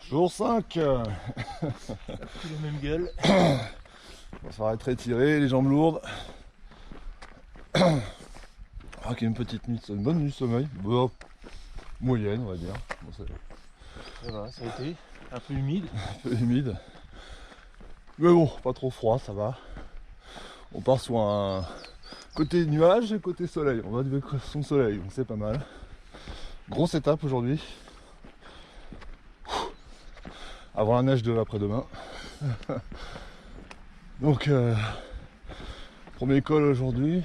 Jour 5. Plus les mêmes gueules. On va être étiré, les jambes lourdes. Ah, qu'il y a une petite nuit, une bonne nuit de sommeil. Bon, moyenne, on va dire. Bon, Ça va, ça a été un peu humide. un peu humide. Mais bon, pas trop froid, ça va. On part sur un côté nuage et côté soleil. On va du son soleil, donc c'est pas mal. Grosse étape aujourd'hui. Avant la neige de après-demain. Donc, premier col aujourd'hui.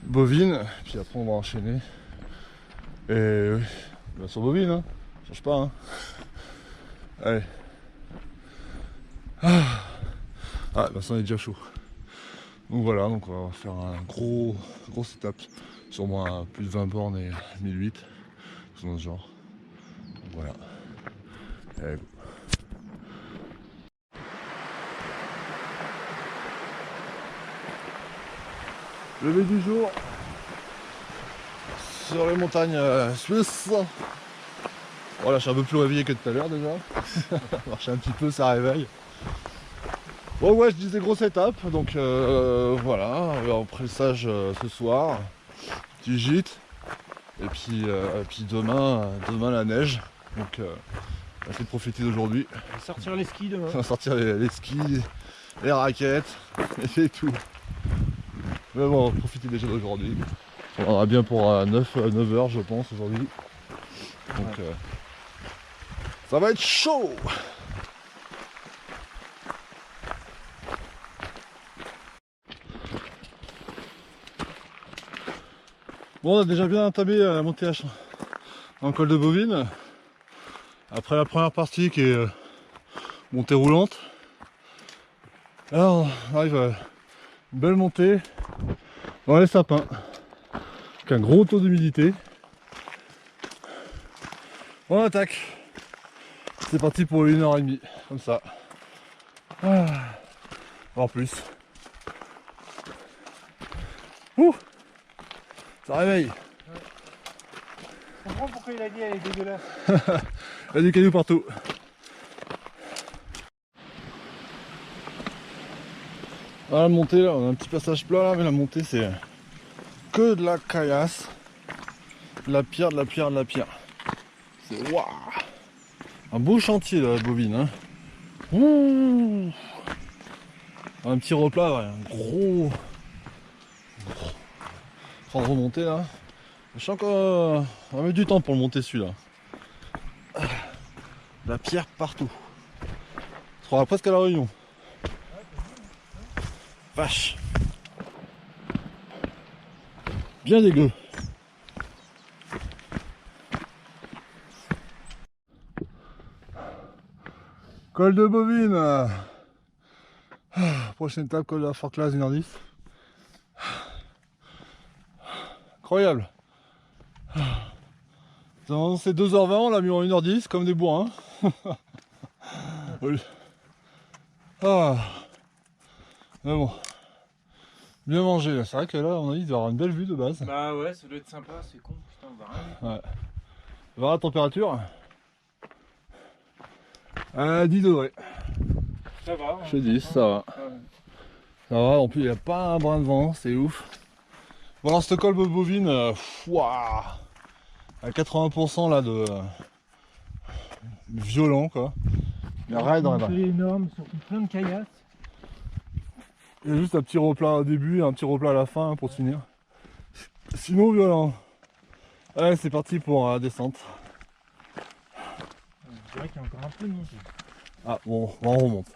Bovine, puis après on va enchaîner. Et oui, bien sur Bovine, hein. Change pas, hein. Allez. Ah, bah ça on est déjà chaud. Donc voilà, donc on va faire un grosse étape. Sûrement à plus de 20 bornes et 1008. Dans ce genre. Donc voilà. Allez, go. Levé du jour sur les montagnes suisses. Voilà, je suis un peu plus réveillé que tout à l'heure déjà. Marcher un petit peu, ça réveille. Bon ouais, je disais grosse étape, donc voilà, après le sage ce soir, petit gîte, et puis demain la neige, donc on va essayer de profiter d'aujourd'hui. On va sortir les skis demain. On va sortir les skis, les raquettes, et tout. Mais bon, on va profiter déjà d'aujourd'hui. On aura bien pour 9 heures je pense aujourd'hui. Donc ça va être chaud. Bon, on a déjà bien entamé la montée en col de Bovine. Après la première partie qui est montée roulante. Là on arrive à une belle montée dans les sapins. Avec un gros taux d'humidité. On attaque. C'est parti pour 1h30, comme ça. En plus. Ouh, ça réveille. Je comprends pourquoi il a dit elle est dégueulasse. Il y a du caillou partout. Ah, la montée là, on a un petit passage plat là, mais la montée c'est que de la caillasse. De la pierre, de la pierre, de la pierre. C'est waouh. Un beau chantier là, la Bovine. Hein. Ouh. Un petit replat, ouais, un gros. Sans remonter là. Je sens qu'on va mettre du temps pour le monter celui-là. La pierre partout. On sera presque à la Réunion. Vache. Bien dégueu. Col de Bovine. Prochaine étape, col de la Forclaz, 1h10. Incroyable. C'est 2h20, on l'a mis en 1h10 comme des bourrins. Oui. Ah. Mais bon. Bien mangé là. C'est vrai que là on a dit il doit y avoir une belle vue de base. Bah ouais, ça doit être sympa, c'est con. Putain, on va rien. Ouais. On va voir la température. 10 degrés. Ça va. Je te dis, ça va. Ça va, en plus il n'y a pas un brin de vent, c'est ouf. Bon alors cette col de Bovine, waouh, à 80% là de violent quoi. Mais raide, C'est énorme, surtout plein de caillasses. Il y a juste un petit replat au début et un petit replat à la fin pour finir. Sinon violent. Allez, c'est parti pour la descente. Je dirais qu'il y a encore un peu de montée. Ah bon, on remonte.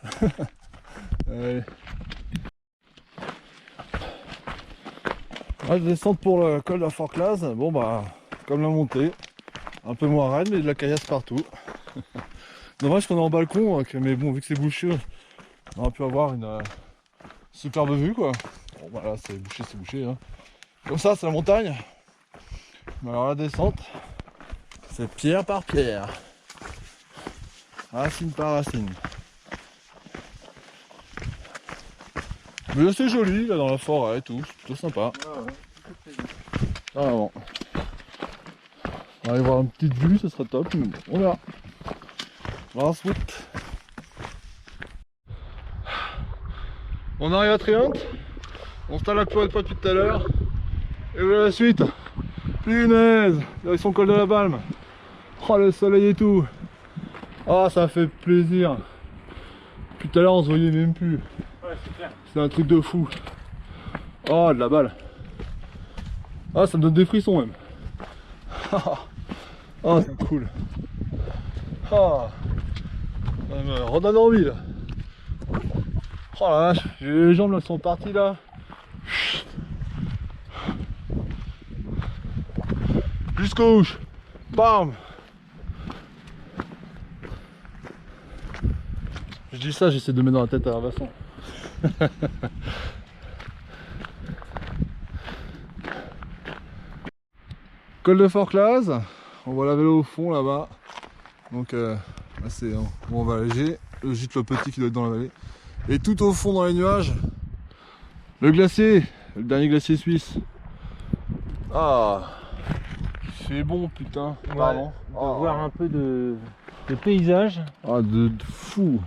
Allez. La descente pour le col de la Forclaz, bon bah, comme la montée, un peu moins raide mais de la caillasse partout. Dommage qu'on est en balcon, mais bon, vu que c'est bouché, on aurait pu avoir une superbe vue quoi. Bon voilà, c'est bouché. Hein. Comme ça, c'est la montagne. Mais alors la descente, c'est pierre par pierre. Racine par racine. Mais c'est joli là dans la forêt et tout, c'est plutôt sympa. Ah bon. On va aller voir une petite vue, ce serait top, mais bon, on verra. Last route. On arrive à Triante. On installe la cloette pas depuis tout à l'heure. Et voilà la suite. Punaise, direction col de la Balme. Oh le soleil et tout. Ah ça fait plaisir. Depuis tout à l'heure on se voyait même plus. Ouais, c'est clair. C'est un truc de fou. Oh de la balle. Ah ça me donne des frissons même. Ah c'est cool. Ah ça me redonne envie là. Oh la vache, les jambes là sont parties là. Jusqu'aux couches. Bam. Je dis ça, j'essaie de mettre dans la tête à Vincent. Col de Forclaz, on voit la vélo au fond là-bas. Donc là c'est où on va alléger. Le gîte le petit qui doit être dans la vallée. Et tout au fond dans les nuages, le glacier, le dernier glacier suisse. Ah, c'est bon putain, Ouais, pardon. de voir un peu de paysage. Ah de fou.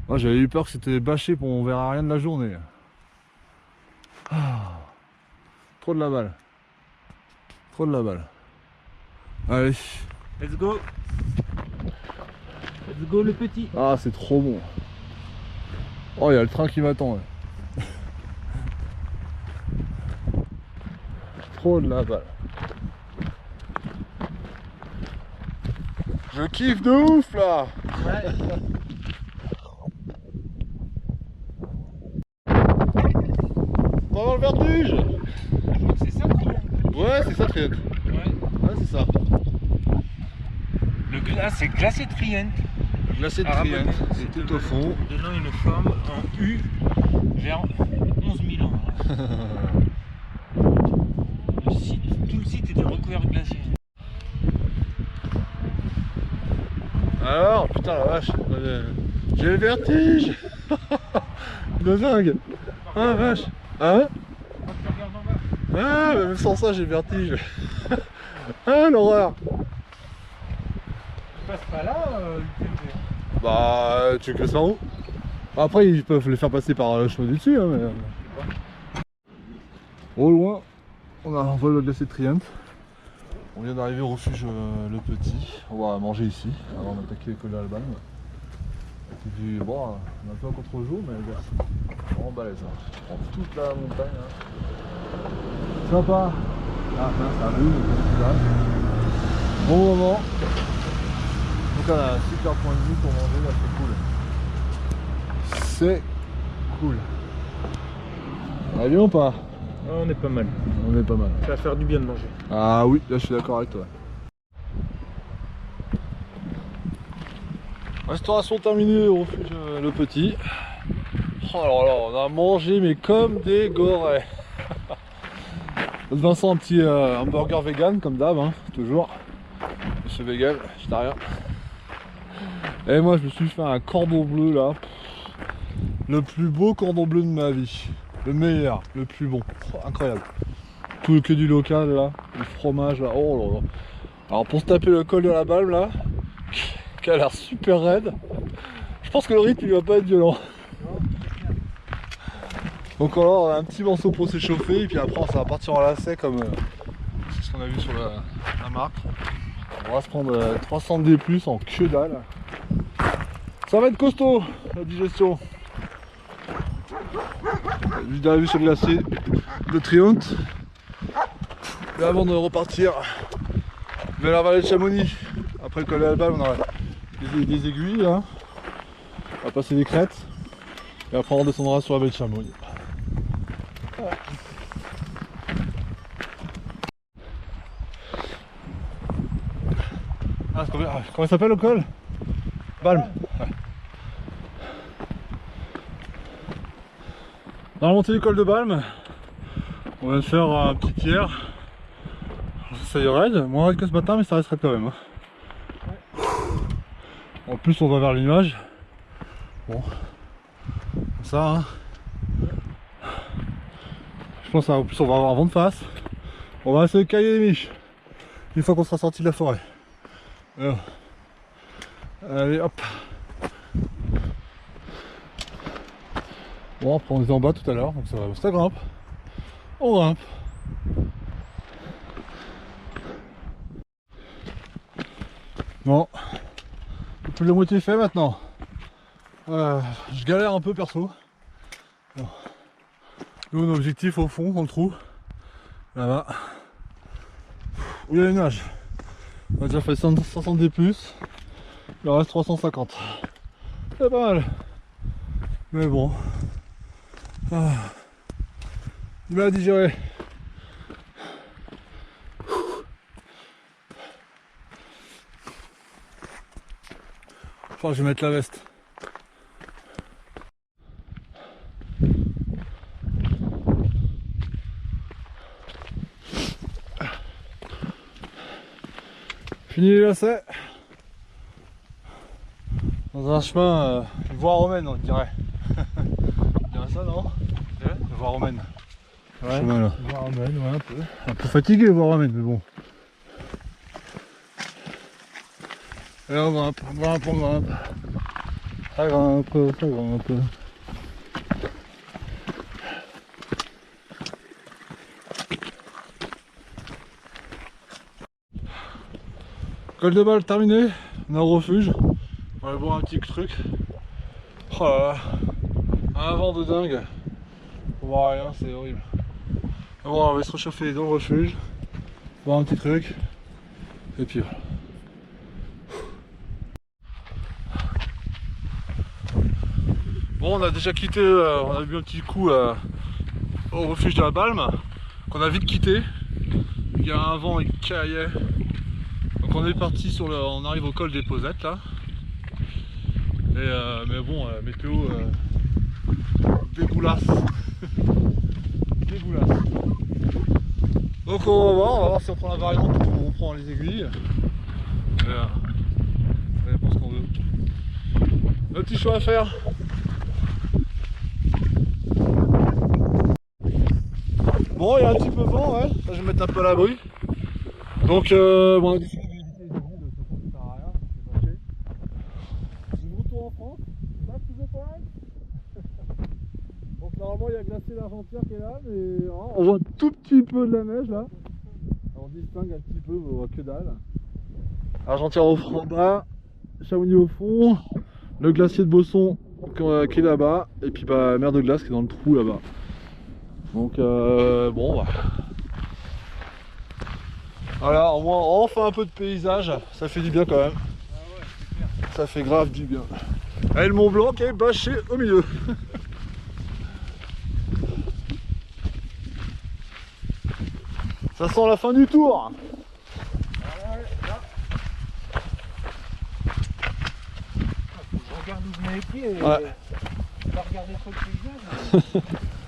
Ah, j'avais eu peur que c'était bâché pour on verra rien de la journée. Ah, trop de la balle. Trop de la balle. Allez. Let's go. Let's go le petit. Ah c'est trop bon. Oh il y a le train qui m'attend. Ouais. Trop de la balle. Je kiffe de ouf là. Ouais. Pendant le vertige. C'est ça Triante. Ouais c'est ça Triante. Ouais. Ouais c'est ça. C'est glacier Triante. Glacé de Ah, Triante. raboté. C'est tout au fond. Donnant une forme en U vers 11 000 ans. Tout le site était recouvert de glaciers. Alors, putain la vache, j'ai le vertige. De dingue. Ah vache. Hein? Quand tu regardes en bas. Ah mais même sans ça j'ai le vertige. Ah l'horreur. Tu passes pas là, Bah tu veux que je par où? Après ils peuvent les faire passer par le chemin du dessus hein, mais... Au loin, on voit le glacier de Triante. On vient d'arriver au refuge le petit. On va manger ici avant d'attaquer le col de la Balme. Et puis bon, on est un peu en contre-jour mais le glacier est vraiment balèze. Hein. On prend toute la montagne. Hein. Sympa. Ah mince, ça bouge, bon moment. Donc on a un super point de vue pour manger là, c'est cool. C'est cool. On va bien ou pas? on est pas mal. On est pas mal. Ça va faire du bien de manger. Ah oui, là je suis d'accord avec toi. Restauration terminée au refuge le petit. Oh alors là, on a mangé mais comme des gorées. Vincent un petit hamburger vegan comme d'hab, hein, toujours. Monsieur vegan, végétarien. Et moi je me suis fait un cordon bleu là. Le plus beau cordon bleu de ma vie. Le meilleur, le plus bon. Oh, incroyable. Tout que du local là. Le fromage là. Oh là là. Alors pour se taper le col de la Balme là, qui a l'air super raide, je pense que le rythme il va pas être violent. Donc alors on a un petit morceau pour s'échauffer et puis après ça va partir en lacet comme c'est ce qu'on a vu sur la marque. On va se prendre 300 D+ en que dalle. Ça va être costaud la digestion. Juste d'arriver sur le glacier de Triante. Et avant de repartir vers la vallée de Chamonix, après le col de la Balme, on aura des aiguilles là. On va passer des crêtes et après on redescendra sur la vallée de Chamonix. Ah, comment il s'appelle le col? Balme. Ouais. Dans la montée du col de Balme, on vient de faire un petit tiers. Ça y est raide, moins raide que ce matin mais ça resterait quand même. Hein. En plus on va vers les nuages. Bon. Comme ça hein. Je pense qu'en plus on va avoir un vent de face. On va se cailler les miches. Une fois qu'on sera sorti de la forêt. Alors, Allez hop. Bon après on était en bas tout à l'heure, donc ça grimpe. On grimpe. Bon. Plus la moitié fait maintenant. Je galère un peu perso. Bon. Nous, mon objectif au fond, dans le trou, là-bas, où il y a les nuages. On a déjà fait 170 plus, il en reste 350. C'est pas mal. Mais bon. Il m'a digéré. Je crois que je vais mettre la veste. Fini les lacets. Dans un chemin, voie romaine on dirait. On dirait ça non? Voie romaine. Ouais, chemin, là. Voie romaine, ouais, un peu. Un peu fatigué voie romaine, mais bon. Et on grimpe, on grimpe, on grimpe. Ça grimpe, ça grimpe. Col de balle terminé, on est au refuge. On va aller boire un petit truc. Oh là là, un vent de dingue. On voit rien, c'est horrible. Bon, on va se réchauffer dans le refuge, boire un petit truc, et puis voilà. Bon, on a déjà quitté, on a bu un petit coup au refuge de la Balme, qu'on a vite quitté. Il y a un vent et caillait. Donc on est parti sur le, on arrive au col des Posettes là. Et mais bon, météo dégoulasse. Dégoulasse. Donc on va voir si on prend la variante ou on prend les aiguilles. On dépend ce qu'on veut. Un petit choix à faire. Bon, il y a un petit peu de vent, ouais. Là, je vais me mettre un peu à l'abri. Donc, bon, on a décidé d'éviter les villes, de toute façon, ça sert à rien, c'est bloqué. Je suis de retour en France, back to the point. Donc, normalement, il y a Glacier l'Argentière qui est là, mais hein, on voit un tout petit peu de la neige là. On distingue un petit peu, mais on voit que dalle. Argentière au fond en bas, Chamonix au fond, le glacier de Bosson qui est là-bas, et puis bah, mer de glace qui est dans le trou là-bas. Donc bon bah. Voilà, au moins enfin un peu de paysage, ça fait du bien quand même. Ah ouais, c'est clair. Ça fait grave du bien. Et le Mont Blanc qui est bâché au milieu. Ça sent la fin du tour. Ah ouais, là. Je regarde où je mets les pieds et Ouais. pas regarder trop le paysage.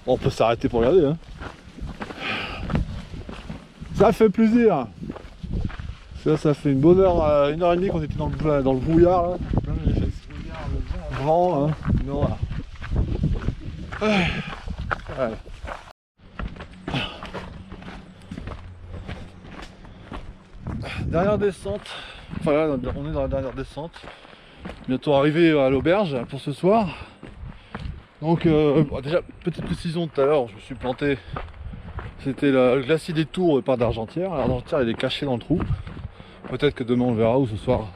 On peut s'arrêter pour regarder hein. Ça fait plaisir. Ça fait une bonne heure, 1h30 qu'on était dans le brouillard là. Le vent hein. Non, là. Ouais. Dernière descente. Enfin là, on est dans la dernière descente. Bientôt arrivé à l'auberge pour ce soir. Donc bon, déjà petite précision tout à l'heure, je me suis planté. C'était le glacier des Tours par d'Argentière. L'Argentière il est caché dans le trou. Peut-être que demain on le verra ou ce soir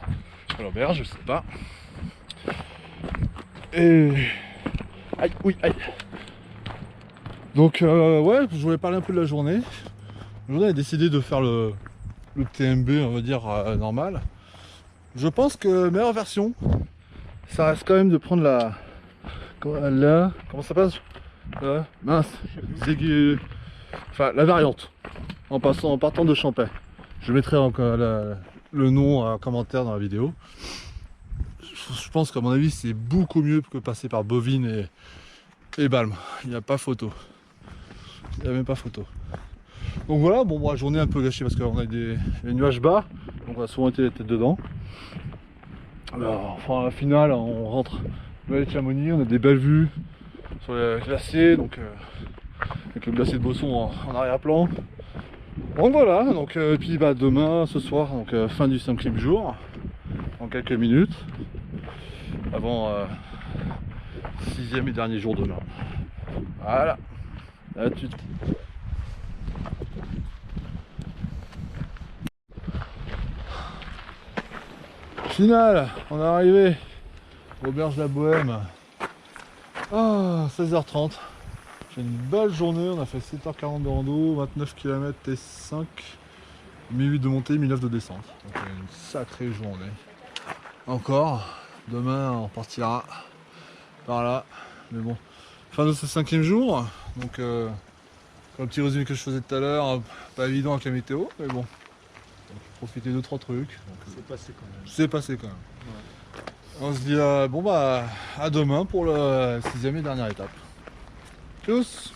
à l'auberge, je sais pas. Et aïe, oui, aïe. Donc ouais, je voulais parler un peu de la journée. Aujourd'hui, on a décidé de faire le TMB, on va dire normal. Je pense que meilleure version, ça reste quand même de prendre la comment ça passe mince, enfin la variante, en partant de Champais. Je mettrai encore le nom en commentaire dans la vidéo. Je pense qu'à mon avis c'est beaucoup mieux que passer par Bovine et Balme. Il n'y a pas photo. Il n'y a même pas photo. Donc voilà, bon, la journée un peu gâchée parce qu'on a des nuages bas, donc on a souvent été la tête dedans. Alors, enfin, à la finale, on rentre de Chamonix, on a des belles vues sur les glaciers, donc avec le glacier de Bosson en arrière-plan. Donc voilà, donc et puis bah, demain, ce soir, donc fin du 5e jour, en quelques minutes. avant 6e et dernier jour demain. Voilà, à tout de suite. Final, on est arrivé. Auberge la Bohème. Ah, 16h30. J'ai une belle journée, on a fait 7h40 de rando, 29 km T5, 1008 de montée, 1009 de descente. Donc une sacrée journée. Encore, demain on partira par là. Mais bon, fin de ce 5e jour. Donc comme le petit résumé que je faisais tout à l'heure, pas évident avec la météo, mais bon. Profiter de 3 trucs. C'est passé quand même. C'est passé quand même. Ouais. On se dit bon bah à demain pour la 6e et dernière étape. Tchuss.